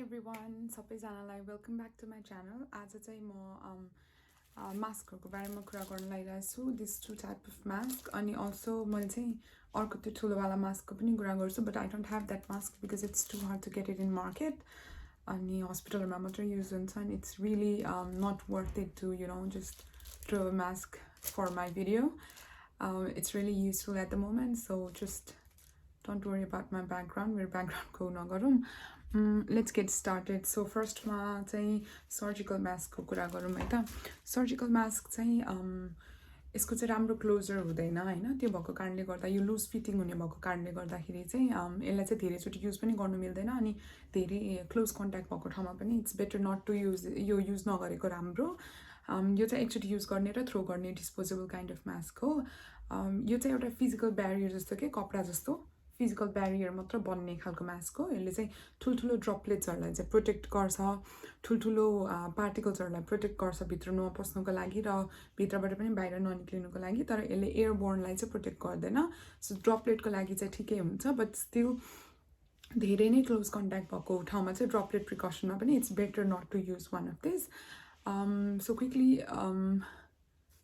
everyone, सबैजनालाई welcome back to my channel. आज चाहिँ म मास्कहरूको बारेमा कुरा गर्न लागिरहेको छु। This two type of mask अनि अल्सो मैले चाहिँ अर्को त्यो ठुलोवाला मास्कको पनि कुरा गर्छु, but I don't have that mask because it's too hard to get it in market. अनि हस्पिटलमा मात्रै युज हुन्छ अनि it's really not worth it to just throw a mask for my video. It's really useful at the moment, so just don't worry about my background, मेरो ब्याकग्राउन्डको नगरौँ। Let's get started. So फर्स्टमा चाहिँ surgical मास्कको कुरा गरौँ है त। Surgical mask चाहिँ यसको चाहिँ राम्रो क्लोजर हुँदैन होइन, त्यो भएको कारणले गर्दा यो लुज फिटिङ हुने भएको कारणले गर्दाखेरि चाहिँ यसलाई चाहिँ धेरैचोटि युज पनि गर्नु मिल्दैन अनि धेरै क्लोज कन्ट्याक्ट भएको ठाउँमा पनि it's better not to use, यो युज नगरेको राम्रो। यो चाहिँ एकचोटि युज गर्ने र थ्रो गर्ने डिस्पोजेबल काइन्ड अफ मास्क हो। यो चाहिँ एउटा फिजिकल ब्यारियर जस्तो के कपडा जस्तो फिजिकल ब्यारियर मात्र बन्ने खालको मास्क हो। यसले चाहिँ ठुल्ठुलो ड्रपलेट्सहरूलाई चाहिँ प्रोटेक्ट गर्छ, ठुल्ठुलो पार्टिकल्सहरूलाई प्रोटेक्ट गर्छ भित्र नपस्नुको लागि र भित्रबाट पनि बाहिर ननिक्लिनुको लागि। तर यसले एयरबोर्नलाई चाहिँ प्रोटेक्ट गर्दैन। सो ड्रपलेटको लागि चाहिँ ठिकै हुन्छ, बट स्टिल धेरै नै क्लोज कन्ट्याक्ट भएको ठाउँमा चाहिँ ड्रपलेट प्रिकसनमा पनि it's better not to use one of this. So quickly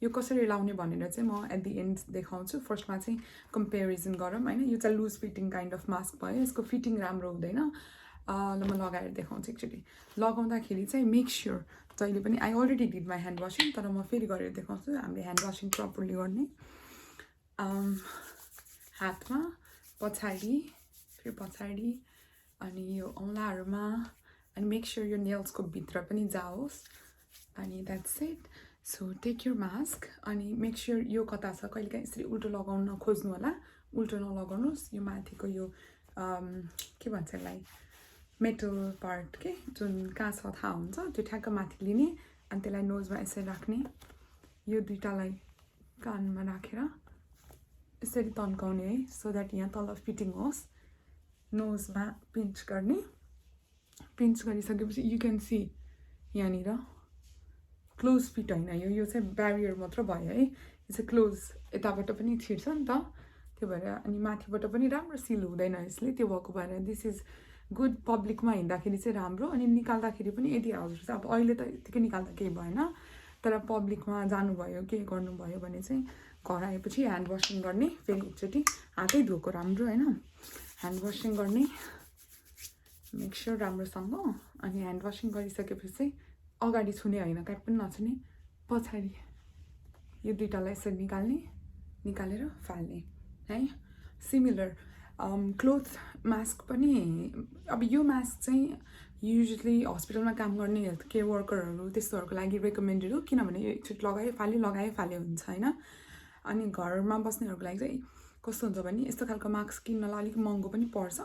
यो कसरी लाउने भनेर चाहिँ म एट दि एन्ड देखाउँछु। फर्स्टमा चाहिँ कम्पेरिजन गरौँ होइन। यो चाहिँ loose fitting kind of mask भयो, यसको फिटिङ राम्रो हुँदैन। ल म लगाएर देखाउँछु। एक्चुली लगाउँदाखेरि चाहिँ मेक स्योर जहिले पनि, I already did my hand washing, तर म फेरि गरेर देखाउँछु हामीले ह्यान्ड वासिङ प्रपरली गर्ने। हातमा पछाडि, फेरि पछाडि अनि यो औँलाहरूमा, अनि मेक स्योर यो नेल्सको भित्र पनि जाओस् अनि that's it. So take your mask अनि मेक स्योर यो कता छ, कहिलेकाहीँ यसरी उल्टो लगाउन नखोज्नु होला, उल्टो नलगाउनुहोस्। यो माथिको यो के भन्छ यसलाई, मेटल पार्ट के जुन कहाँ छ थाहा हुन्छ, त्यो ठ्याक्क माथि लिने अनि त्यसलाई नोजमा यसरी राख्ने, यो दुइटालाई कानमा राखेर यसरी तन्काउने है, सो द्याट यहाँ तल फिटिङ होस्। नोजमा पिन्च गर्ने, पिन्च गरिसकेपछि यु क्यान सी यहाँनिर क्लोज फिट होइन, यो चाहिँ ब्यारियर मात्र भयो है। यो चाहिँ क्लोज यताबाट पनि छिर्छ नि त, त्यो भएर अनि माथिबाट पनि राम्रो सिल हुँदैन यसले, त्यो भएको भएर दिस इज गुड। पब्लिकमा हिँड्दाखेरि चाहिँ राम्रो, अनि निकाल्दाखेरि पनि यदि हजुर चाहिँ अब अहिले त यतिकै निकाल्दा केही भएन, तर पब्लिकमा जानुभयो के गर्नुभयो भने चाहिँ घर आएपछि ह्यान्ड वासिङ गर्ने, फेरि एकचोटि हातै धोएको राम्रो होइन। ह्यान्ड वासिङ गर्ने, मेक स्योर राम्रोसँग। अनि ह्यान्ड वासिङ गरिसकेपछि चाहिँ अगाडि छुने होइन, काहीँ पनि नछुने, पछाडि यो दुइटालाई यसरी निकाल्ने, निकालेर फाल्ने है। सिमिलर क्लोथ मास्क पनि, अब यो मास्क चाहिँ युजली हस्पिटलमा काम गर्ने हेल्थ केयर वर्करहरू त्यस्तोहरूको लागि रेकमेन्डेड हो, किनभने यो एकचोटि लगायो फाल्यो हुन्छ होइन। अनि घरमा बस्नेहरूको लागि चाहिँ कस्तो हुन्छ भने यस्तो खालको मास्क किन्नलाई अलिक महँगो पनि पर्छ,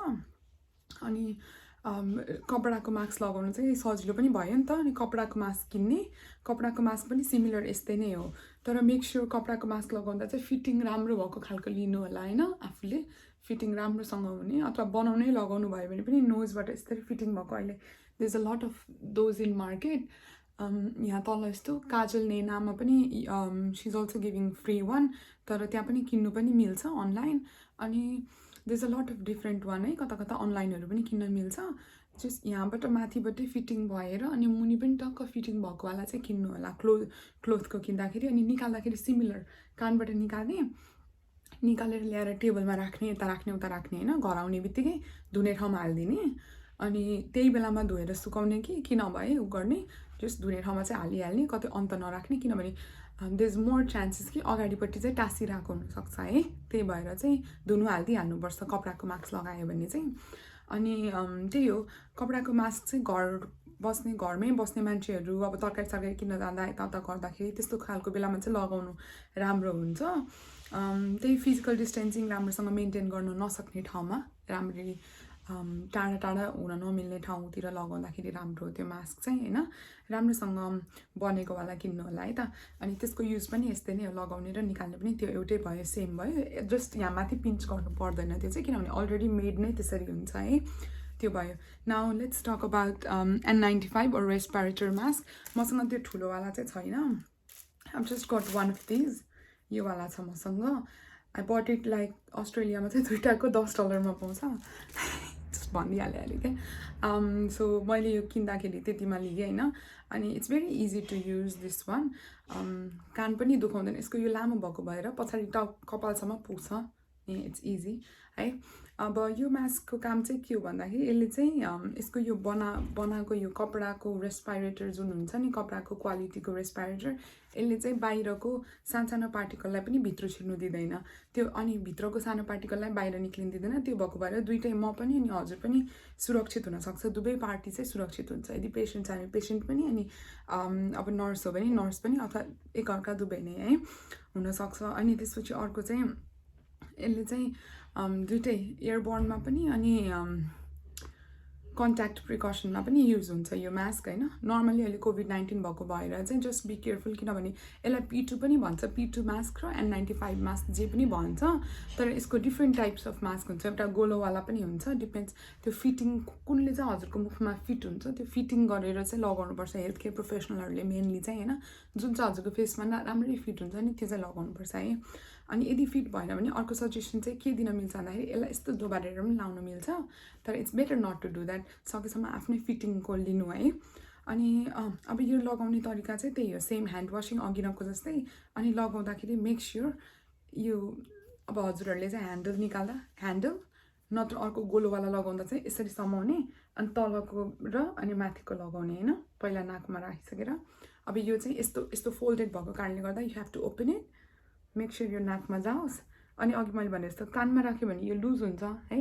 अनि कपडाको मास्क लगाउनु चाहिँ सजिलो पनि भयो नि त। अनि कपडाको मास्क किन्ने, कपडाको मास्क पनि सिमिलर यस्तै नै हो, तर मेक स्योर कपडाको मास्क लगाउँदा चाहिँ फिटिङ राम्रो भएको खालको लिनु होला होइन। आफूले फिटिङ राम्रोसँग हुने, अथवा बनाउनै लगाउनु भयो भने पनि नोजबाट यसरी फिटिङ भएको, अहिले there is a lot of those in market. यहाँ तल यस्तो काजलनैनामा पनि she is also giving free one, तर त्यहाँ पनि किन्नु पनि मिल्छ अनलाइन। अनि there is a lot of different one है, कता कता अनलाइनहरू पनि किन्न मिल्छ। जस्ट यहाँबाट माथिबाटै फिटिङ भएर अनि मुनि पनि टक्क फिटिङ भएकोवाला चाहिँ किन्नु होला क्लोथको किन्दाखेरि। अनि निकाल्दाखेरि सिमिलर, कानबाट निकाल्ने, निकालेर ल्याएर टेबलमा राख्ने, यता राख्ने उता राख्ने होइन, घर आउने बित्तिकै धुने ठाउँमा हालिदिने, अनि त्यही बेलामा धोएर सुकाउने कि नभए उ गर्ने, जस्ट धुने ठाउँमा चाहिँ हालिहाल्ने, कतै अन्त नराख्ने, किनभने देयर इज मोर चान्सेस कि अगाडिपट्टि चाहिँ टाँसिरहेको हुनसक्छ है। त्यही भएर चाहिँ धुनु हालिदिइहाल्नुपर्छ कपडाको मास्क लगायो भने चाहिँ। अनि त्यही हो, कपडाको मास्क चाहिँ घरमै बस्ने मान्छेहरू अब तरकारी सरकारी किन्न जाँदा यताउता गर्दाखेरि त्यस्तो खालको बेलामा चाहिँ लगाउनु राम्रो हुन्छ। त्यही फिजिकल डिस्टेन्सिङ राम्रोसँग मेन्टेन गर्न नसक्ने ठाउँमा, राम्ररी टाढा टाढा हुन नमिल्ने ठाउँतिर लगाउँदाखेरि राम्रो हो त्यो मास्क चाहिँ होइन। राम्रोसँग बनेकोवाला किन्नु होला है त। अनि त्यसको युज पनि यस्तै नै हो, लगाउने र निकाल्ने पनि त्यो एउटै भयो, सेम भयो, जस्ट यहाँ माथि पिन्च गर्नु पर्दैन त्यो चाहिँ, किनभने अलरेडी मेड नै त्यसरी हुन्छ है, त्यो भयो। Now let's talk about N95 or respirator mask. मसँग त्यो ठुलोवाला चाहिँ छैन, I just got one of these, योवाला छ मसँग। आई बट इट लाइक अस्ट्रेलियामा चाहिँ दुइटाको $10 पाउँछ। भनिदिइहालेँ अरे क्या सो मैले यो किन्दाखेरि त्यतिमा लिएँ होइन अनि it's very easy to use this one कान पनि दुखाउँदैन यसको यो लामो भएको भएर पछाडि कपालसम्म पुग्छ इट्स इजी है अब यो मास्कको काम चाहिँ के हो भन्दाखेरि यसले चाहिँ यसको यो बनाएको यो कपडाको रेस्पिरेटर जुन हुन्छ नि कपडाको क्वालिटीको रेस्पिरेटर यसले चाहिँ बाहिरको सानो पार्टिकललाई पनि भित्र छिर्नु दिँदैन त्यो अनि भित्रको सानो पार्टिकललाई बाहिर निक्लिन दिँदैन त्यो भएको भएर दुइटै म पनि अनि हजुर पनि सुरक्षित हुनसक्छ दुवै पार्टी चाहिँ सुरक्षित हुन्छ यदि पेसेन्ट छ भने पेसेन्ट पनि अनि अब नर्स हो भने नर्स पनि अथवा एकअर्का दुवै नै है हुनसक्छ अनि त्यसपछि अर्को चाहिँ यसले चाहिँ दुइटै एयरबोर्नमा पनि अनि कन्ट्याक्ट प्रिकसनमा पनि युज हुन्छ यो मास्क होइन नर्मली अहिले कोभिड-19 भएको भएर चाहिँ जस्ट बी केयरफुल किनभने यसलाई P2 पनि भन्छ P2 मास्क र N95 मास्क जे पनि भन्छ तर यसको डिफ्रेन्ट टाइप्स अफ मास्क हुन्छ एउटा गोलोवाला पनि हुन्छ डिपेन्ड्स त्यो फिटिङ कुनले चाहिँ हजुरको मुखमा फिट हुन्छ त्यो फिटिङ गरेर चाहिँ लगाउनुपर्छ हेल्थ केयर प्रोफेसनलहरूले मेनली चाहिँ होइन जुन चाहिँ हजुरको फेसमा राम्ररी फिट हुन्छ नि त्यो चाहिँ लगाउनुपर्छ है अनि यदि फिट भएन भने अर्को सजेसन चाहिँ के दिन मिल्छ भन्दाखेरि यसलाई यस्तो दोबारेर पनि लाउन मिल्छ तर it's better not to do that सकेसम्म आफ्नै फिटिङको लिनु है अनि अब यो लगाउने तरिका चाहिँ त्यही हो सेम ह्यान्ड वासिङ अघिनको जस्तै अनि लगाउँदाखेरि मेक स्योर यो अब हजुरहरूले चाहिँ ह्यान्डल निकाल्दा ह्यान्डल नत्र अर्को गोलोवाला लगाउँदा चाहिँ यसरी समाउने अनि तलको र अनि माथिको लगाउने होइन पहिला नाकमा राखिसकेर अब यो चाहिँ यस्तो फोल्डेड भएको कारणले गर्दा you have to open it make sure यो नाकमा जाओस् अनि अघि मैले भने जस्तो कानमा राख्यो भने यो लुज हुन्छ है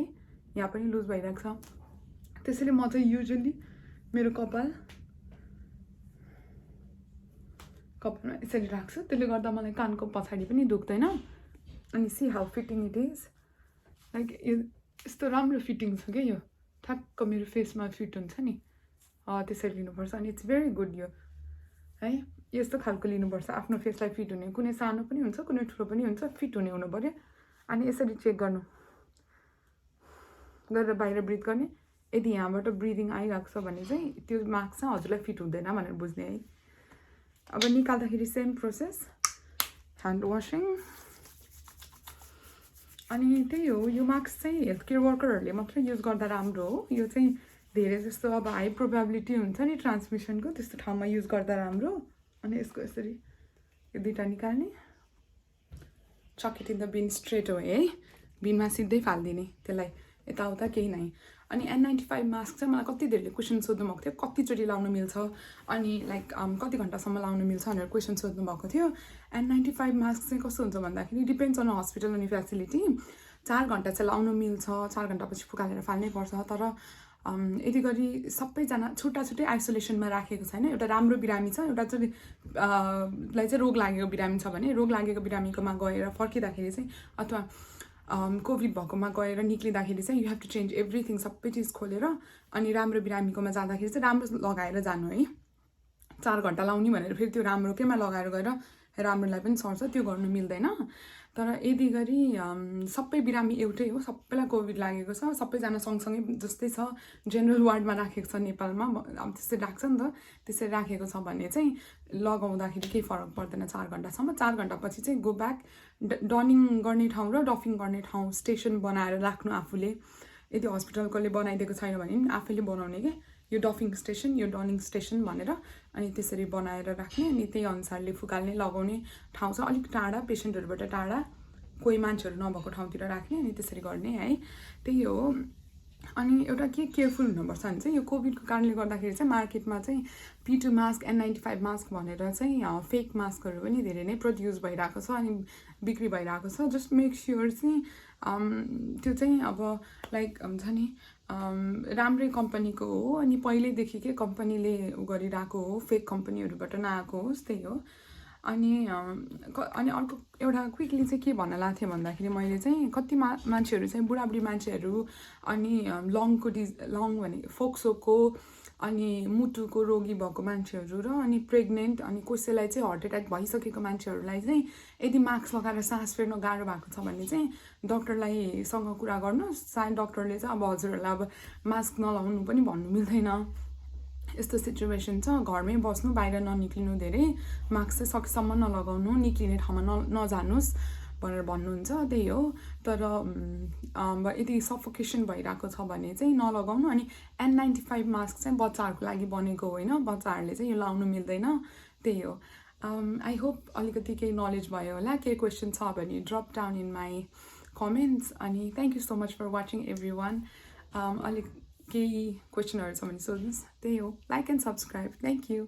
यहाँ पनि लुज भइरहेको छ त्यसैले म चाहिँ युजुअली मेरो कपालमा यसरी राख्छु त्यसले गर्दा मलाई कानको पछाडि पनि दुख्दैन अनि see how fitting it is like यो यस्तो राम्रो फिटिङ छ क्या यो ठ्याक्क मेरो फेसमा फिट हुन्छ नि त्यसरी लिनुपर्छ अनि इट्स भेरी गुड यो है यस्तो खालको लिनुपर्छ आफ्नो फेसलाई फिट हुने कुनै सानो पनि हुन्छ कुनै ठुलो पनि हुन्छ फिट हुने हुनु पर्यो अनि यसरी चेक गर्नु गरेर बाहिर ब्रिथ गर्ने यदि यहाँबाट ब्रिदिङ आइरहेको छ भने चाहिँ त्यो मास्क चाहिँ हजुरलाई फिट हुँदैन भनेर बुझ्ने है अब निकाल्दाखेरि सेम प्रोसेस ह्यान्ड वासिङ अनि त्यही हो यो मास्क चाहिँ हेल्थ केयर वर्करहरूले मात्रै युज गर्दा राम्रो हो यो चाहिँ धेरै जस्तो अब हाई प्रोबेबिलिटी हुन्छ नि ट्रान्समिसनको त्यस्तो ठाउँमा युज गर्दा राम्रो अनि यसको यसरी यो दुईवटा निकाल्ने चकेट इन द बिन स्ट्रेट हो है बिनमा सिधै फालिदिने त्यसलाई यताउता केही नै अनि N95 मास्क चाहिँ मलाई कति धेरैले क्वेसन सोध्नु भएको थियो कतिचोटि लाउनु मिल्छ अनि लाइक कति घन्टासम्म लाउनु मिल्छ भनेर क्वेसन सोध्नु भएको थियो N95 मास्क चाहिँ कस्तो हुन्छ भन्दाखेरि डिपेन्ड्स अन हस्पिटल अनि फेसिलिटी 4 घन्टा चाहिँ लाउनु मिल्छ 4 घन्टापछि फुकालेर फाल्नै पर्छ तर यदि गरी सबैजना छुट्टै आइसोलेसनमा राखेको छैन एउटा राम्रो बिरामी छ एउटा चाहिँ लाई चाहिँ रोग लागेको बिरामी छ भने रोग लागेको बिरामीकोमा गएर फर्किँदाखेरि चाहिँ अथवा कोभिड भएकोमा गएर निक्लिँदाखेरि चाहिँ you have to change everything सबै चिज खोलेर अनि राम्रो बिरामीकोमा जाँदाखेरि चाहिँ राम्रो लगाएर जानु है 4 घन्टा लाउने भनेर फेरि त्यो राम्रो केमा लगाएर गएर राम्रोलाई पनि सर्छ त्यो गर्नु मिल्दैन तर यदि गरी सबै बिरामी एउटै हो सबैलाई कोभिड लागेको छ सबैजना सँगसँगै जस्तै छ जेनरल वार्डमा राखेको छ नेपालमा अब त्यसरी राख्छ नि त त्यसरी राखेको छ भने चाहिँ लगाउँदाखेरि केही फरक पर्दैन 4 घन्टासम्म 4 घन्टापछि चाहिँ गो ब्याक डनिङ गर्ने ठाउँ र डफिङ गर्ने ठाउँ स्टेसन बनाएर राख्नु आफूले यदि हस्पिटलकोले बनाइदिएको छैन भने आफैले बनाउने के यो डफिङ स्टेसन यो डनिङ स्टेसन भनेर अनि त्यसरी बनाएर राख्ने अनि त्यही अनुसारले फुकाल्ने लगाउने ठाउँ चाहिँ अलिक टाढा पेसेन्टहरूबाट टाढा कोही मान्छेहरू नभएको ठाउँतिर राख्ने अनि त्यसरी गर्ने है त्यही हो अनि एउटा के केयरफुल हुनुपर्छ भने चाहिँ यो कोभिडको कारणले गर्दाखेरि चाहिँ मार्केटमा चाहिँ P2 मास्क N95 मास्क भनेर चाहिँ फेक मास्कहरू पनि धेरै नै प्रड्युस भइरहेको छ अनि बिक्री भइरहेको छ जस्ट मेक स्योर चाहिँ त्यो चाहिँ अब लाइक हुन्छ नि राम्रै कम्पनीको हो अनि पहिल्यैदेखि के कम्पनीले गरिरहेको हो फेक कम्पनीहरूबाट नआएको होस् त्यही हो अनि अर्को एउटा क्विकली चाहिँ के भन्न लाग्थेँ भन्दाखेरि मैले चाहिँ कति मान्छेहरू चाहिँ बुढाबुढी मान्छेहरू अनि लङ भने फोक्सोको अनि मुटुको रोगी भएको मान्छेहरू र अनि प्रेग्नेन्ट अनि कसैलाई चाहिँ हार्ट एट्याक भइसकेको मान्छेहरूलाई चाहिँ यदि मास्क लगाएर सास फेर्न गाह्रो भएको छ भने चाहिँ डक्टरलाई सँग कुरा गर्नुहोस् सायद डक्टरले चाहिँ अब हजुरहरूलाई अब मास्क नलाउनु पनि भन्नु मिल्दैन यस्तो सिचुएसन छ घरमै बस्नु बाहिर ननिक्लिनु धेरै मास्क चाहिँ सकेसम्म नलगाउनु निक्लिने ठाउँमा नजानुहोस् भनेर भन्नुहुन्छ, त्यही हो। तर यदि सफोकेसन भइरहेको छ भने चाहिँ नलगाउनु। अनि N95 मास्क चाहिँ बच्चाहरूको लागि बनेको होइन, बच्चाहरूले चाहिँ यो लाउनु मिल्दैन, त्यही हो। आई होप अलिकति केही नलेज भयो होला। केही क्वेसन छ भने drop down in my comments. अनि thank you so much for watching everyone. अलिक केही क्वेसनहरू छ भने सोध्नुहोस्, त्यही हो। Like and subscribe. Thank you.